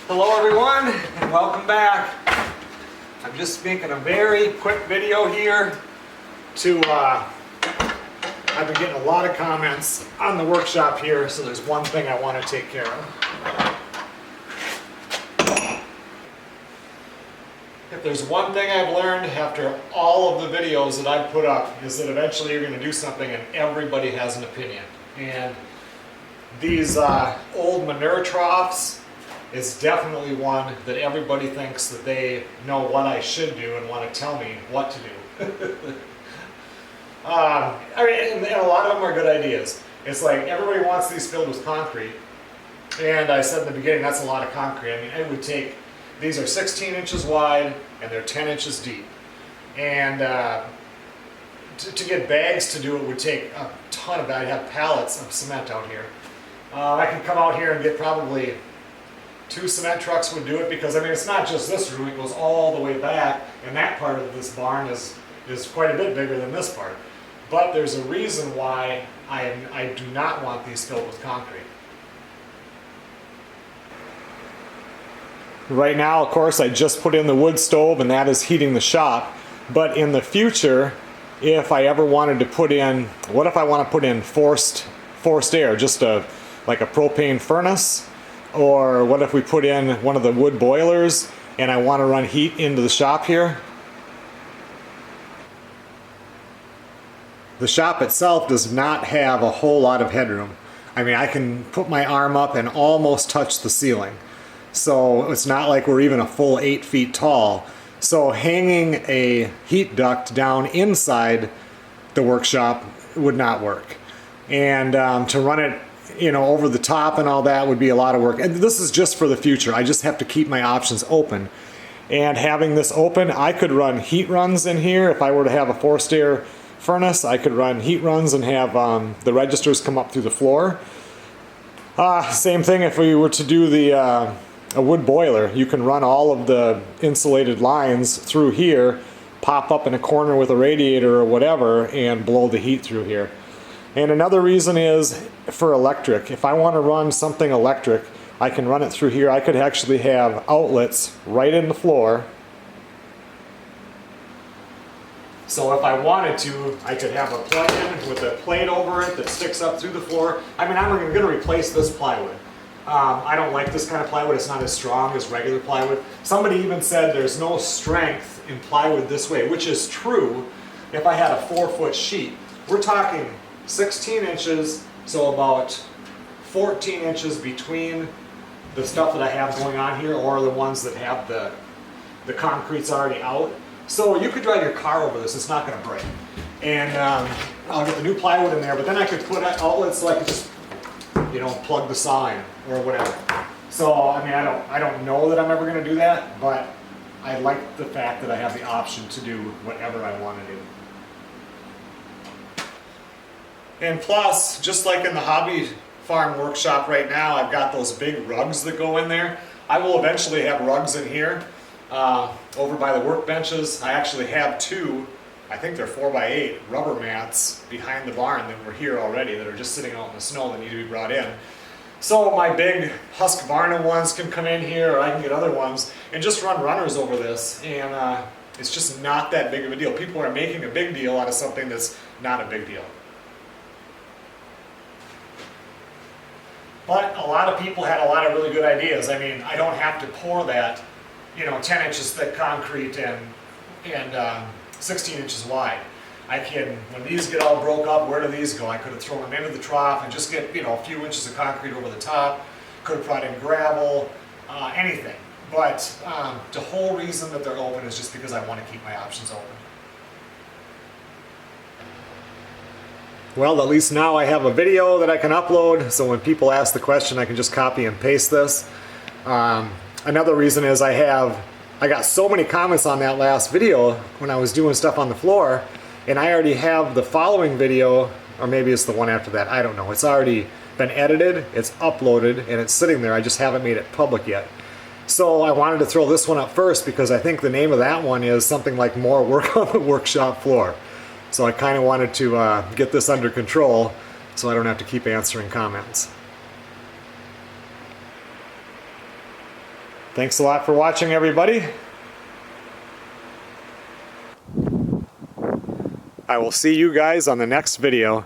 Hello everyone, and welcome back. I'm just making a very quick video here to, I've been getting a lot of comments on the workshop here, so there's one thing I want to take care of. If there's one thing I've learned after all of the videos that I've put up, is that eventually you're going to do something and everybody has an opinion. And these old manure troughs is definitely one that everybody thinks that they know what I should do and want to tell me what to do. I mean, and a lot of them are good ideas. It's like everybody wants these filled with concrete, and I said in the beginning that's a lot of concrete. I mean, it would take, these are 16 inches wide and they're 10 inches deep, and to get bags to do it would take a ton of, I'd have pallets of cement out here. I could come out here and get probably 2 cement trucks would do it, because I mean, it's not just this room, it goes all the way back, and that part of this barn is quite a bit bigger than this part. But there's a reason why I do not want these filled with concrete. Right now, of course, I just put in the wood stove and that is heating the shop. But in the future, if I ever wanted to put in, what if I want to put in forced air, just like a propane furnace? Or what if we put in one of the wood boilers and I want to run heat into the shop here? The shop itself does not have a whole lot of headroom. I mean, I can put my arm up and almost touch the ceiling. So it's not like we're even a full 8 feet tall. So hanging a heat duct down inside the workshop would not work. And to run it, you know, over the top and all that would be a lot of work. And this is just for the future. I just have to keep my options open. And having this open, I could run heat runs in here. If I were to have a forced air furnace, I could run heat runs and have the registers come up through the floor. Same thing if we were to do a wood boiler. You can run all of the insulated lines through here, pop up in a corner with a radiator or whatever, and blow the heat through here. And another reason is for electric. If I want to run something electric, I can run it through here. I could actually have outlets right in the floor. So if I wanted to, I could have a plug-in with a plate over it that sticks up through the floor. I mean, I'm going to replace this plywood. I don't like this kind of plywood. It's not as strong as regular plywood. Somebody even said there's no strength in plywood this way, which is true if I had a 4-foot sheet. We're talking 16 inches, so about 14 inches between the stuff that I have going on here, or the ones that have the concrete's already out. So you could drive your car over this, it's not going to break. And I'll get the new plywood in there, but then I could put outlets so I could just, you know, plug the saw in or whatever. So I mean, I don't know that I'm ever going to do that, but I like the fact that I have the option to do whatever I want to do. And plus, just like in the hobby farm workshop right now, I've got those big rugs that go in there. I will eventually have rugs in here over by the workbenches. I actually have 2, I think they're 4x8 rubber mats behind the barn that were here already that are just sitting out in the snow that need to be brought in. So my big Husqvarna ones can come in here, or I can get other ones and just run runners over this, and it's just not that big of a deal. People are making a big deal out of something that's not a big deal. But a lot of people had a lot of really good ideas. I mean, I don't have to pour that, you know, 10 inches thick concrete and 16 inches wide. I can, when these get all broke up, where do these go? I could have thrown them into the trough and just get, you know, a few inches of concrete over the top. Could have brought in gravel, anything. But the whole reason that they're open is just because I want to keep my options open. Well, at least now I have a video that I can upload, so when people ask the question, I can just copy and paste this. Another reason is I got so many comments on that last video when I was doing stuff on the floor, and I already have the following video, or maybe it's the one after that, I don't know. It's already been edited, it's uploaded, and it's sitting there. I just haven't made it public yet. So I wanted to throw this one up first because I think the name of that one is something like More Work on the Workshop Floor. So I kind of wanted to get this under control so I don't have to keep answering comments. Thanks a lot for watching, everybody. I will see you guys on the next video.